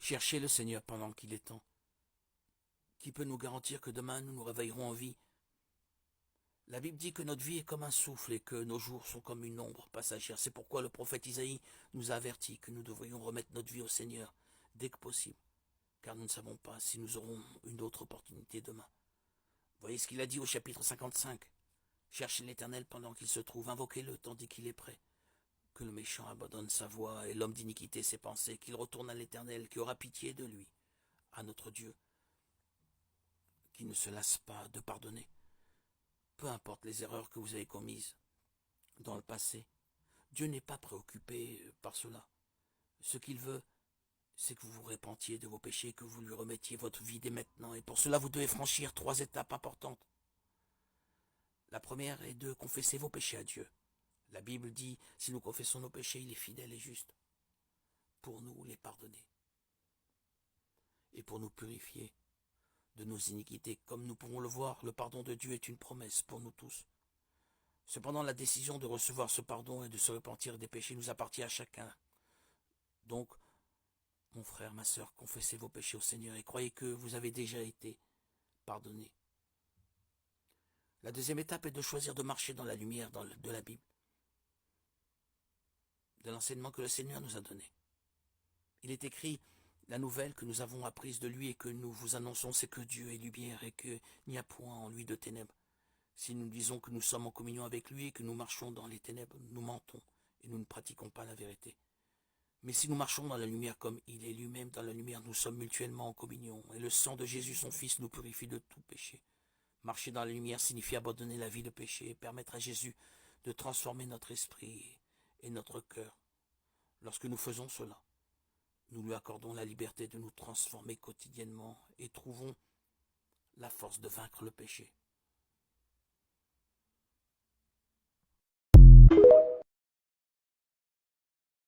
Cherchez le Seigneur pendant qu'il est temps. Qui peut nous garantir que demain nous nous réveillerons en vie? La Bible dit que notre vie est comme un souffle et que nos jours sont comme une ombre passagère. C'est pourquoi le prophète Isaïe nous a avertis que nous devrions remettre notre vie au Seigneur dès que possible, car nous ne savons pas si nous aurons une autre opportunité demain. Voyez ce qu'il a dit au chapitre 55. Cherchez l'Éternel pendant qu'il se trouve, invoquez-le tandis qu'il est prêt. Que le méchant abandonne sa voie et l'homme d'iniquité ses pensées, qu'il retourne à l'Éternel qui aura pitié de lui, à notre Dieu, qui ne se lasse pas de pardonner. Peu importe les erreurs que vous avez commises dans le passé, Dieu n'est pas préoccupé par cela. Ce qu'il veut, c'est que vous vous repentiez de vos péchés, que vous lui remettiez votre vie dès maintenant. Et pour cela, vous devez franchir 3 étapes importantes. La première est de confesser vos péchés à Dieu. La Bible dit, si nous confessons nos péchés, il est fidèle et juste pour nous les pardonner et pour nous purifier de nos iniquités. Comme nous pouvons le voir, le pardon de Dieu est une promesse pour nous tous. Cependant, la décision de recevoir ce pardon et de se repentir des péchés nous appartient à chacun. Donc, mon frère, ma sœur, confessez vos péchés au Seigneur et croyez que vous avez déjà été pardonné. La deuxième étape est de choisir de marcher dans la lumière de la Bible, de l'enseignement que le Seigneur nous a donné. Il est écrit, la nouvelle que nous avons apprise de lui et que nous vous annonçons, c'est que Dieu est lumière et qu'il n'y a point en lui de ténèbres. Si nous disons que nous sommes en communion avec lui et que nous marchons dans les ténèbres, nous mentons et nous ne pratiquons pas la vérité. Mais si nous marchons dans la lumière comme il est lui-même dans la lumière, nous sommes mutuellement en communion, et le sang de Jésus son Fils nous purifie de tout péché. Marcher dans la lumière signifie abandonner la vie de péché et permettre à Jésus de transformer notre esprit et notre cœur. Lorsque nous faisons cela, nous lui accordons la liberté de nous transformer quotidiennement et trouvons la force de vaincre le péché.